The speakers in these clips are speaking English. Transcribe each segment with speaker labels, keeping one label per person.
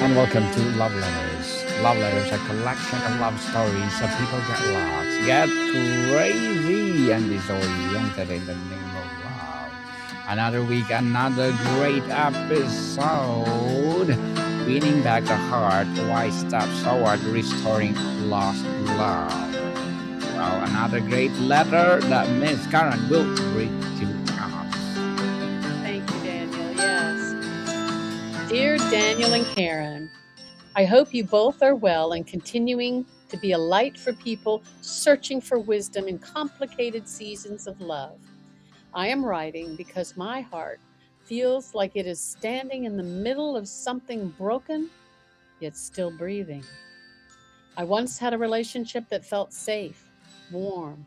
Speaker 1: and welcome to Love Letters. Love Letters are a collection of love stories so people get lost, get crazy, and disoriented in the name of love. Another week, another great episode. Winning back the heart, why step forward, restoring lost love. Well, another great letter that Miss Karen will read to us.
Speaker 2: Thank you, Daniel. Yes. Dear Daniel and Karen, I hope you both are well and continuing to be a light for people searching for wisdom in complicated seasons of love. I am writing because my heart feels like it is standing in the middle of something broken, yet still breathing. I once had a relationship that felt safe, warm,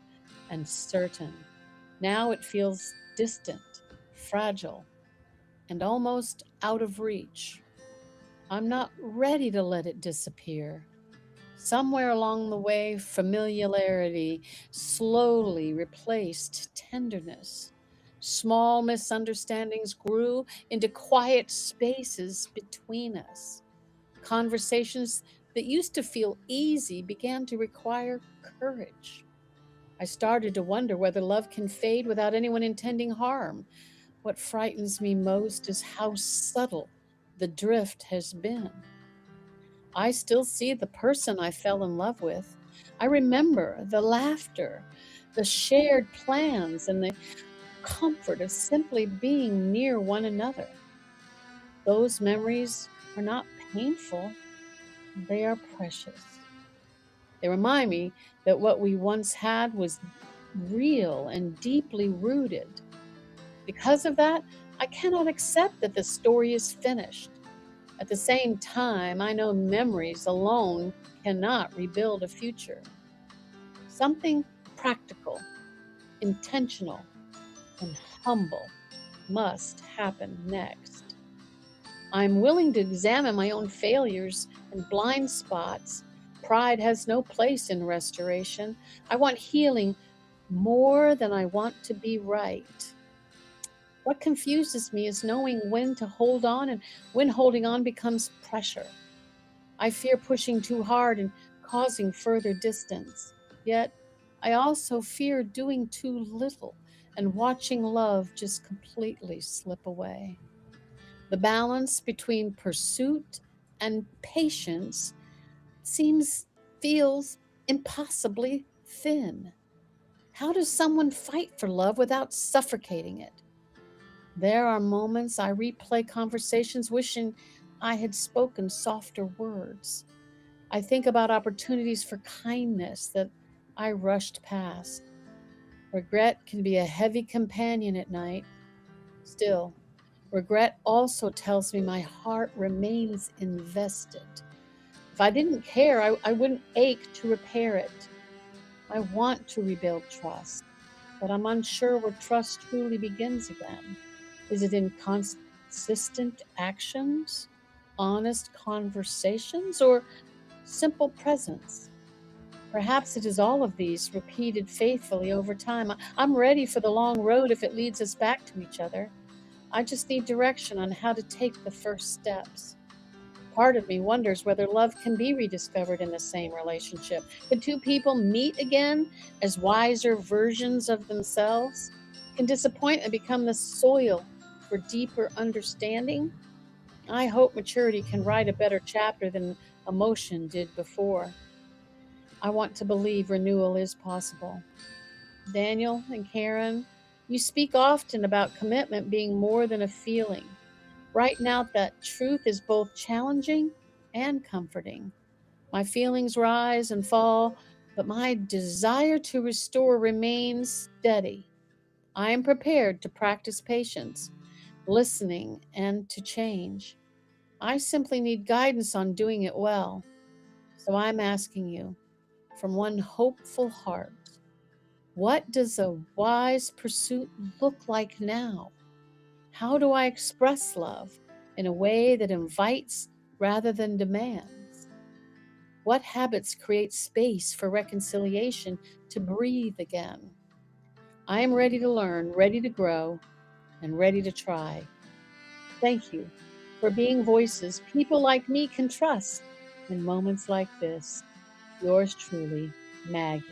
Speaker 2: and certain. Now it feels distant, fragile, and almost out of reach. I'm not ready to let it disappear. Somewhere along the way, familiarity slowly replaced tenderness. Small misunderstandings grew into quiet spaces between us. Conversations that used to feel easy began to require courage. I started to wonder whether love can fade without anyone intending harm. What frightens me most is how subtle the drift has been. I still see the person I fell in love with. I remember the laughter, the shared plans, and the comfort of simply being near one another. Those memories are not painful, they are precious. They remind me that what we once had was real and deeply rooted. Because of that, I cannot accept that the story is finished. At the same time, I know memories alone cannot rebuild a future. Something practical, intentional, and humble must happen next. I'm willing to examine my own failures and blind spots. Pride has no place in restoration. I want healing more than I want to be right. What confuses me is knowing when to hold on and when holding on becomes pressure. I fear pushing too hard and causing further distance. Yet, I also fear doing too little and watching love just completely slip away. The balance between pursuit and patience seems feels impossibly thin. How does someone fight for love without suffocating it? There are moments I replay conversations wishing I had spoken softer words. I think about opportunities for kindness that I rushed past. Regret can be a heavy companion at night. Still, regret also tells me my heart remains invested. If I didn't care, I wouldn't ache to repair it. I want to rebuild trust, but I'm unsure where trust truly begins again. Is it in consistent actions, honest conversations, or simple presence? Perhaps it is all of these repeated faithfully over time. I'm ready for the long road if it leads us back to each other. I just need direction on how to take the first steps. Part of me wonders whether love can be rediscovered in the same relationship. Could two people meet again as wiser versions of themselves? Can disappointment become the soil for deeper understanding? I hope maturity can write a better chapter than emotion did before. I want to believe renewal is possible. Daniel and Karen, you speak often about commitment being more than a feeling. Right now, that truth is both challenging and comforting. My feelings rise and fall, but my desire to restore remains steady. I am prepared to practice patience, listening, and to change. I simply need guidance on doing it well. So I'm asking you, from one hopeful heart, what does a wise pursuit look like now? How do I express love in a way that invites rather than demands? What habits create space for reconciliation to breathe again? I am ready to learn, ready to grow, and ready to try. Thank you for being voices people like me can trust in moments like this. Yours truly, Maggie.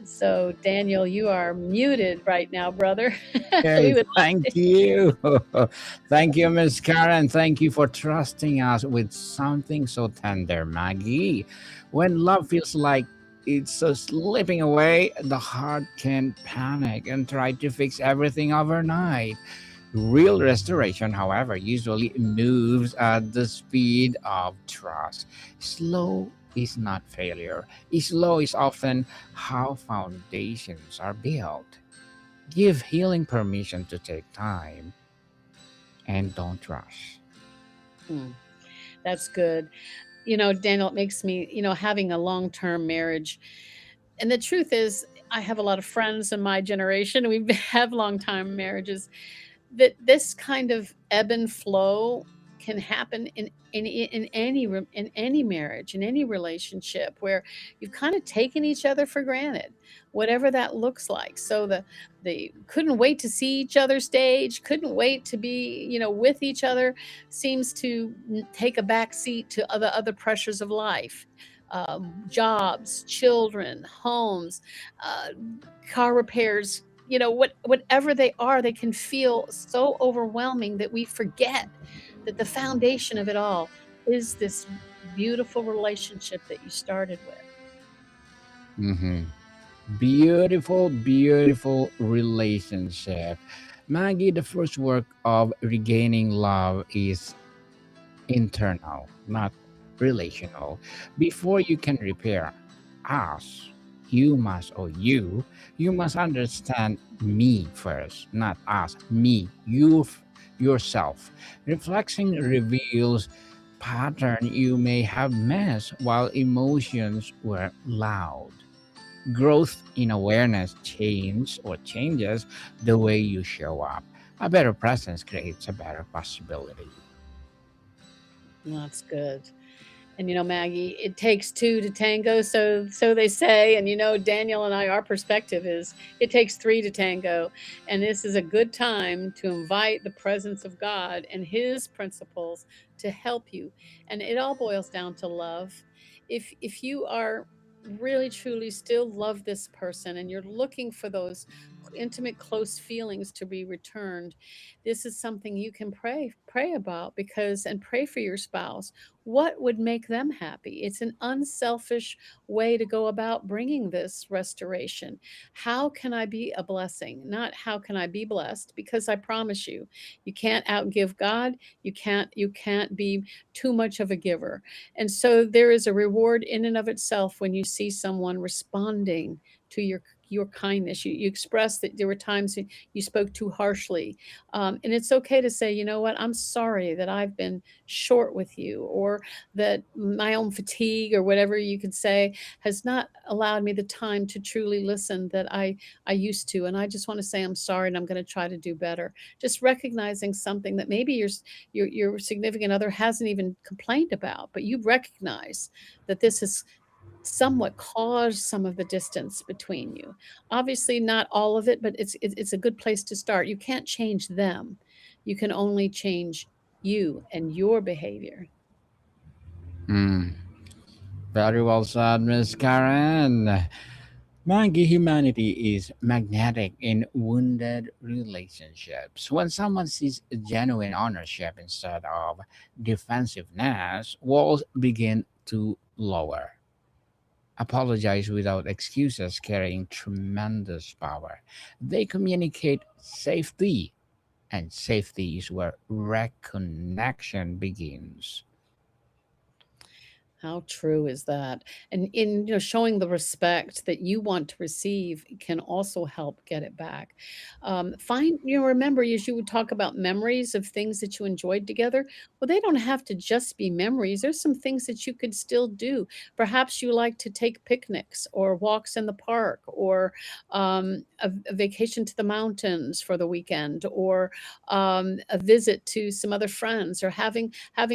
Speaker 2: So, Daniel, you are muted right now, brother.
Speaker 1: Okay,
Speaker 2: We would
Speaker 1: thank
Speaker 2: love to.
Speaker 1: you. Thank you, Miss Karen. Thank you for trusting us with something so tender, Maggie. When love feels like it's so slipping away, the heart can panic and try to fix everything overnight. Real restoration, however, usually moves at the speed of trust. Slow is not failure. Slow is often how foundations are built. Give healing permission to take time and don't rush.
Speaker 2: Hmm, that's good. Daniel, it makes me, having a long term marriage. And the truth is, I have a lot of friends in my generation. We have long time marriages. That this kind of ebb and flow can happen in any marriage, in any relationship where you've kind of taken each other for granted, whatever that looks like. So the couldn't wait to see each other stage, couldn't wait to be with each other, seems to take a back seat to other pressures of life. Jobs, children, homes, uh, car repairs, whatever they are, they can feel so overwhelming that we forget that the foundation of it all is this beautiful relationship that you started with.
Speaker 1: Hmm. Beautiful, beautiful relationship. Maggie, the first work of regaining love is internal, not relational. Before you can repair us, you must understand me first, not us, me, yourself. Reflection reveals pattern you may have missed while emotions were loud. Growth in awareness changes the way you show up. A better presence creates a better possibility.
Speaker 2: That's good. And Maggie, it takes two to tango, so they say. And Daniel and I, our perspective is it takes three to tango. And this is a good time to invite the presence of God and his principles to help you. And it all boils down to love. If you are really truly still love this person and you're looking for those intimate close feelings to be returned, this is something you can pray about, because and pray for your spouse. What would make them happy? It's an unselfish way to go about bringing this restoration. How can I be a blessing? Not how can I be blessed? Because I promise you, you can't outgive God. You can't be too much of a giver. And so there is a reward in and of itself when you see someone responding to your kindness. You expressed that there were times you spoke too harshly, and it's okay to say, you know what, I'm sorry that I've been short with you, or that my own fatigue, or whatever you could say, has not allowed me the time to truly listen that I used to. And I just want to say I'm sorry, and I'm going to try to do better. Just recognizing something that maybe your significant other hasn't even complained about, but you recognize that this has somewhat caused some of the distance between you. Obviously, not all of it, but it's a good place to start. You can't change them. You can only change you and your behavior.
Speaker 1: Hmm. Very well said, Miss Karen. Maggie, humanity is magnetic in wounded relationships. When someone sees genuine ownership instead of defensiveness, walls begin to lower. Apologize without excuses, carrying tremendous power. They communicate safety, and safety is where reconnection begins.
Speaker 2: How true is that? And in showing the respect that you want to receive can also help get it back. Find remember, as you would talk about memories of things that you enjoyed together. Well, they don't have to just be memories. There's some things that you could still do. Perhaps you like to take picnics or walks in the park, or a vacation to the mountains for the weekend, or a visit to some other friends, or having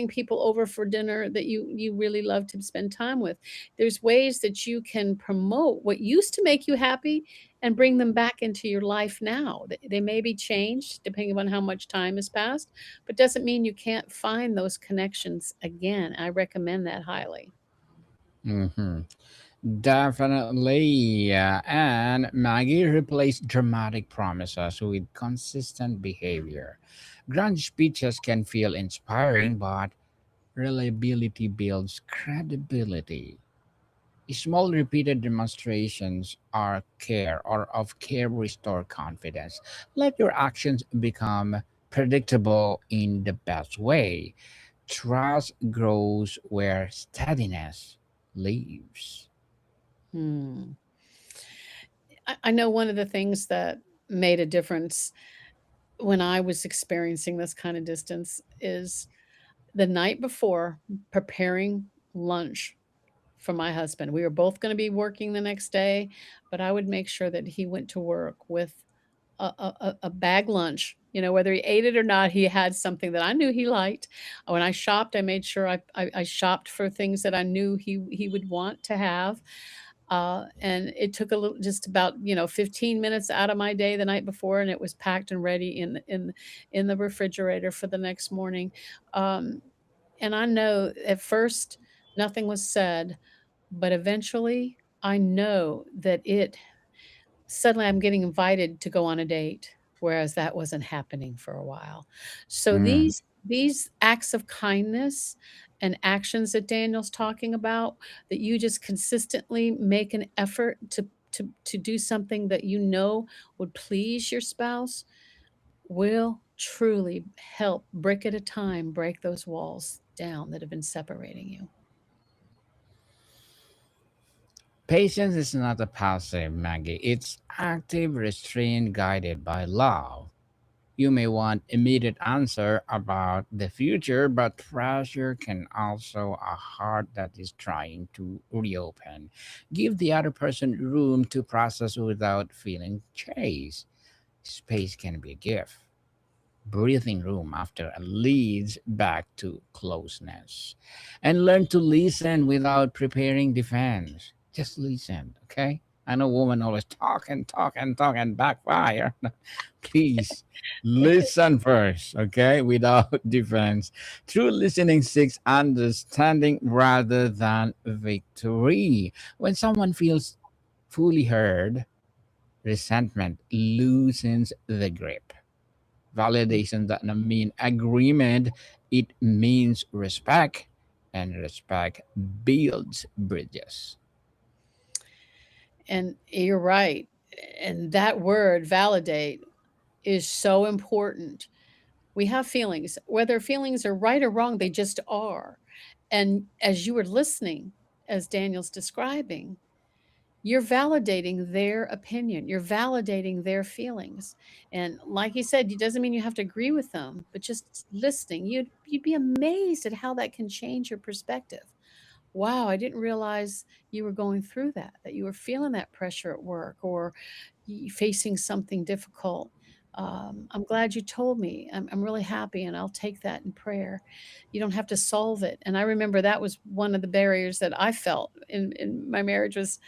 Speaker 2: people over for dinner that you really love love to spend time with. There's ways that you can promote what used to make you happy and bring them back into your life now. They may be changed depending on how much time has passed, but doesn't mean you can't find those connections again. I recommend that highly.
Speaker 1: Hmm. Definitely. And Maggie replaced dramatic promises with consistent behavior. Grand speeches can feel inspiring, but reliability builds credibility. Small repeated demonstrations of care restore confidence. Let your actions become predictable in the best way. Trust grows where steadiness lives.
Speaker 2: Hmm. I know one of the things that made a difference when I was experiencing this kind of distance is the night before preparing lunch for my husband. We were both going to be working the next day, but I would make sure that he went to work with a bag lunch. You know, whether he ate it or not, he had something that I knew he liked. When I shopped, I made sure I shopped for things that I knew he would want to have. And it took a little, just about 15 minutes out of my day the night before, and it was packed and ready in the refrigerator for the next morning. Um, and I know at first nothing was said, but eventually I know that it suddenly I'm getting invited to go on a date, whereas that wasn't happening for a while. So
Speaker 1: Mm.
Speaker 2: these acts of kindness and actions that Daniel's talking about, that you just consistently make an effort to do something that you know would please your spouse, will truly help brick at a time break those walls down that have been separating you.
Speaker 1: Patience is not a passive, Maggie. It's active restraint guided by love. You may want immediate answer about the future, but pressure can also a heart that is trying to reopen. Give the other person room to process without feeling chased. Space can be a gift. Breathing room after leads back to closeness. And learn to listen without preparing defense. Just listen, okay? I know women always talk and talk and talk and backfire. Please listen first, okay? Without defense. True listening seeks understanding rather than victory. When someone feels fully heard, resentment loosens the grip. Validation doesn't mean agreement, it means respect, and respect builds bridges.
Speaker 2: And you're right. And that word validate is so important. We have feelings, whether feelings are right or wrong, they just are. And as you were listening, as Daniel's describing, you're validating their opinion, you're validating their feelings. And like he said, it doesn't mean you have to agree with them, but just listening, you'd be amazed at how that can change your perspective. Wow, I didn't realize you were going through that you were feeling that pressure at work, or facing something difficult. I'm glad you told me. I'm really happy, and I'll take that in prayer. You don't have to solve it. And I remember that was one of the barriers that I felt in my marriage was,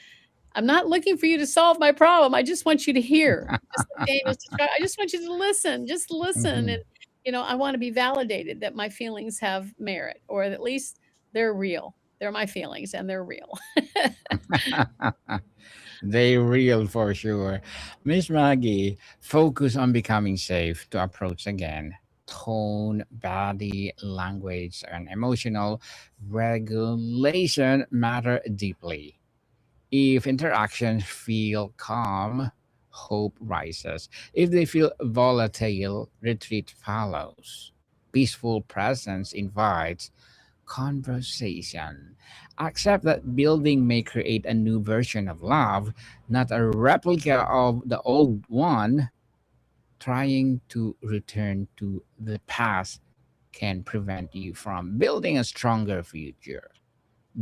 Speaker 2: I'm not looking for you to solve my problem. I just want you to hear. Just like Daniel's described, I just want you to listen. Just listen. And
Speaker 1: Mhm.
Speaker 2: I want to be validated that my feelings have merit, or at least they're real. They're my feelings and they're real.
Speaker 1: They real for sure. Miss Maggie, focus on becoming safe to approach again. Tone, body, language, and emotional regulation matter deeply. If interactions feel calm, hope rises. If they feel volatile, retreat follows. Peaceful presence invites conversation. Accept that building may create a new version of love, not a replica of the old one. Trying to return to the past can prevent you from building a stronger future.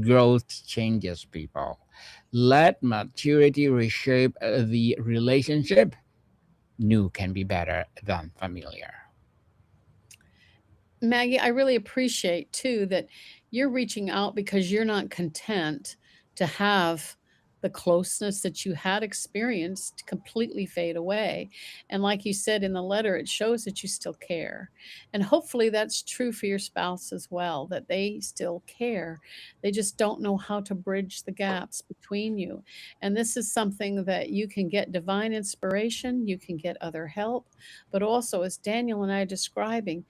Speaker 1: Growth changes people. Let maturity reshape the relationship. New can be better than familiar.
Speaker 2: Maggie, I really appreciate too that You're reaching out because you're not content to have the closeness that you had experienced completely fade away. And like you said in the letter, it shows that you still care. And hopefully that's true for your spouse as well, that they still care. They just don't know how to bridge the gaps between you. And this is something that you can get divine inspiration, you can get other help, but also, as Daniel and I are describing,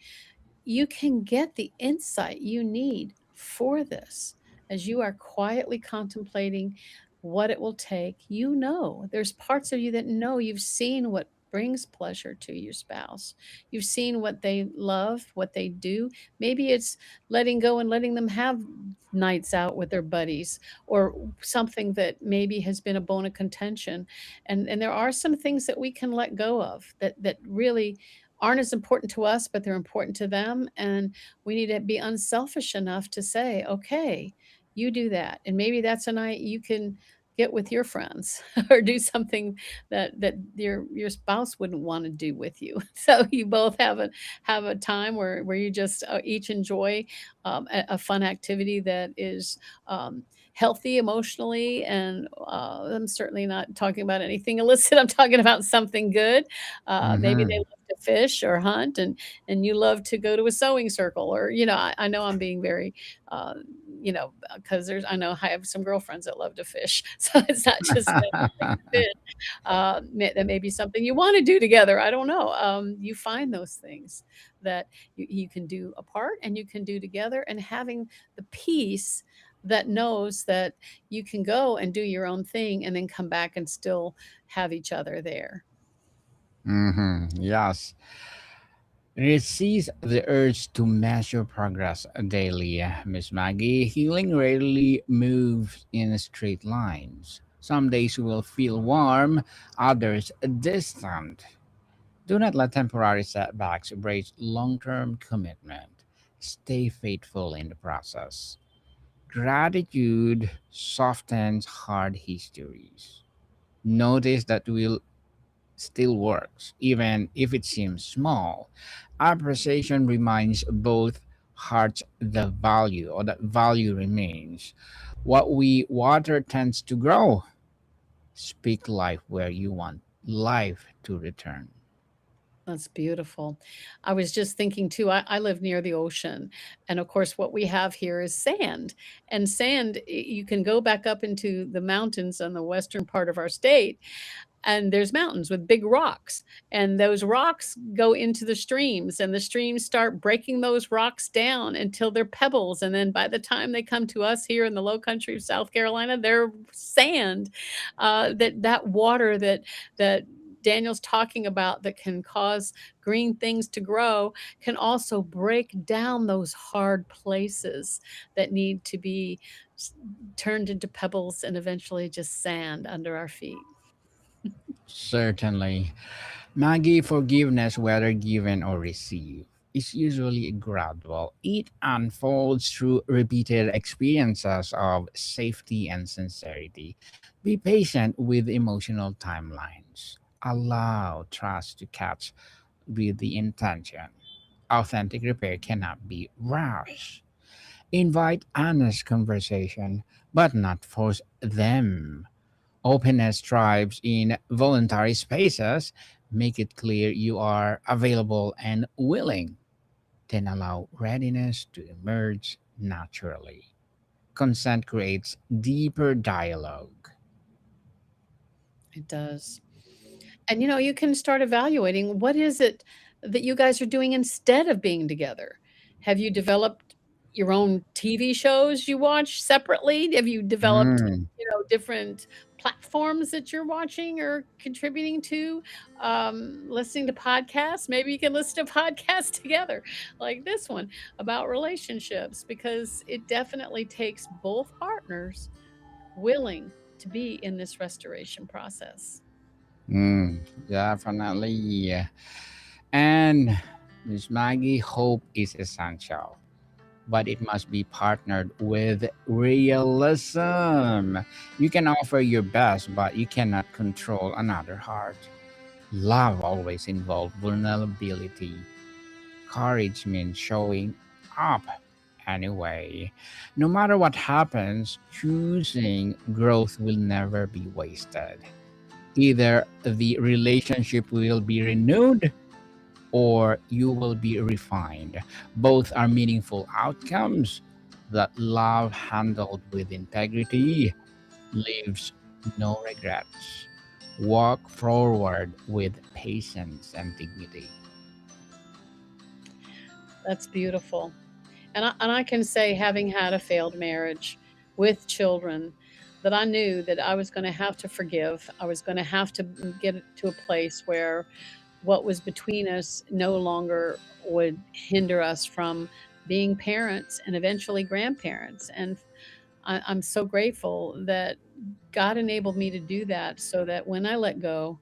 Speaker 2: you can get the insight you need for this as you are quietly contemplating what it will take. You know, there's parts of you that know you've seen what brings pleasure to your spouse. You've seen what they love, what they do. Maybe it's letting go and letting them have nights out with their buddies or something that maybe has been a bone of contention. And there are some things that we can let go of that really aren't as important to us, but they're important to them. And we need to be unselfish enough to say, okay, you do that. And maybe that's a night you can get with your friends or do something that your spouse wouldn't want to do with you. So you both have a time where you just each enjoy a fun activity that is healthy emotionally. And I'm certainly not talking about anything illicit. I'm talking about something good. Maybe they
Speaker 1: Mm-hmm.
Speaker 2: love to fish or hunt, and you love to go to a sewing circle, or I know I'm being very uh, because there's I know I have some girlfriends that love to fish, so it's not just men that like to fish. That may be something you want to do together. I don't know. You find those things that you can do apart and you can do together, and having the peace that knows that you can go and do your own thing and then come back and still have each other there.
Speaker 1: Mm-hmm. Yes. Resist the urge to measure progress daily, Miss Maggie. Healing rarely moves in straight lines. Some days will feel warm, others distant. Do not let temporary setbacks break long term commitment. Stay faithful in the process. Gratitude softens hard histories. Notice that will still works, even if it seems small. Appreciation reminds both hearts the value, or that value remains. What we water tends to grow. Speak life where you want life to return.
Speaker 2: That's beautiful. I was just thinking too, I live near the ocean. And of course, what we have here is sand. And sand, you can go back up into the mountains on the western part of our state, and there's mountains with big rocks. And those rocks go into the streams, and the streams start breaking those rocks down until they're pebbles. And then by the time they come to us here in the low country of South Carolina, they're sand. That water that Daniel's talking about that can cause green things to grow can also break down those hard places that need to be s- turned into pebbles and eventually just sand under our feet.
Speaker 1: Certainly. Maggie, forgiveness, whether given or received, is usually gradual. It unfolds through repeated experiences of safety and sincerity. Be patient with emotional timelines. Allow trust to catch with the intention. Authentic repair cannot be rushed. Invite honest conversation, but not force them. Openness thrives in voluntary spaces. Make it clear you are available and willing. Then allow readiness to emerge naturally. Consent creates deeper dialogue.
Speaker 2: It does. And you can start evaluating what is it that you guys are doing instead of being together. Have you developed your own TV shows you watch separately? Have you developed,
Speaker 1: Mm,
Speaker 2: different platforms that you're watching or contributing to? Listening to podcasts? Maybe you can listen to podcasts together, like this one about relationships, because it definitely takes both partners willing to be in this restoration process.
Speaker 1: definitely. And Miss Maggie, hope is essential, but it must be partnered with realism. You can offer your best, but you cannot control another heart. Love always involves vulnerability. Courage means showing up anyway. No matter what happens, choosing growth will never be wasted. Either the relationship will be renewed or you will be refined. Both are meaningful outcomes that love handled with integrity leaves no regrets. Walk forward with patience and dignity.
Speaker 2: That's beautiful. And I can say, having had a failed marriage with children, that I knew that I was going to have to forgive. I was going to have to get to a place where what was between us no longer would hinder us from being parents and eventually grandparents. And I'm so grateful that God enabled me to do that, so that when I let go,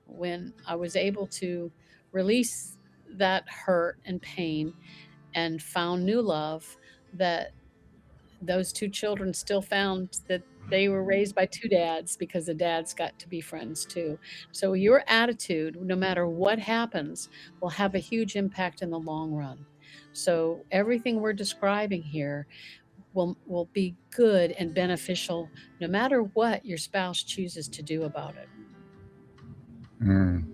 Speaker 2: when I was able to release that hurt and pain and found new love, that those two children still found that they were raised by two dads, because the dads got to be friends too. So your attitude, no matter what happens, will have a huge impact in the long run. So everything we're describing here will be good and beneficial no matter what your spouse chooses to do about it.
Speaker 1: Mm.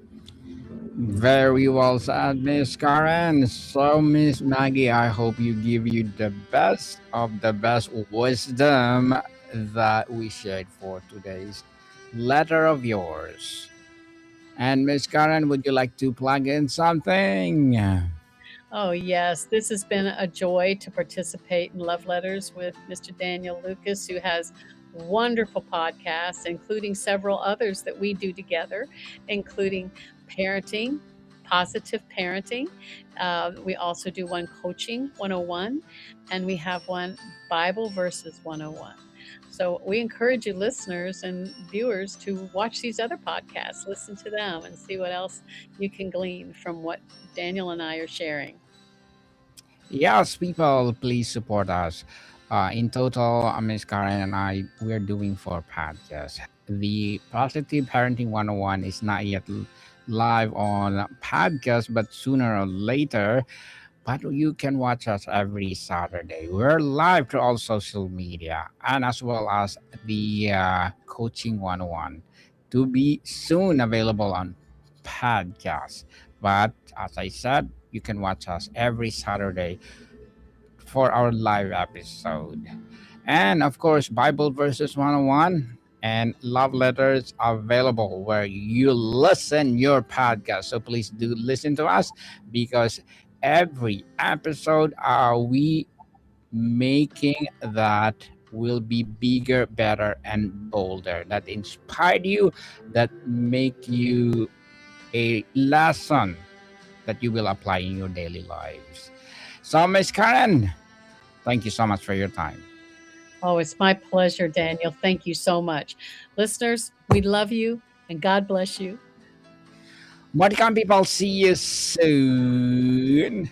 Speaker 1: Very well said, Miss Karen. So, Miss Maggie, I hope you give you the best of the best wisdom that we shared for today's letter of yours. And Miss Karen, would you like to plug in something?
Speaker 2: Oh, yes. This has been a joy to participate in Love Letters with Mr. Daniel Lucas, who has wonderful podcasts, including several others that we do together, including parenting, positive parenting. We also do one coaching 101, and we have one Bible verses 101. So we encourage you, listeners and viewers, to watch these other podcasts, listen to them, and see what else you can glean from what Daniel and I are sharing.
Speaker 1: Yes, people, please support us. In total, Miss Karen and I, we're doing four podcasts. The Positive Parenting 101 is not yet live on podcast, but sooner or later. But you can watch us every Saturday. We're live to all social media and as well as the Coaching 101 to be soon available on podcast. But as I said, you can watch us every Saturday for our live episode. And of course, Bible Verses 101 and Love Letters available where you listen your podcast. So please do listen to us because every episode are we making that will be bigger, better, and bolder. That inspired you, that make you a lesson that you will apply in your daily lives. So Miss Karen, thank you so much for your time.
Speaker 2: Oh, it's my pleasure, Daniel. Thank you so much. Listeners, we love you and God bless you.
Speaker 1: What can people see you soon?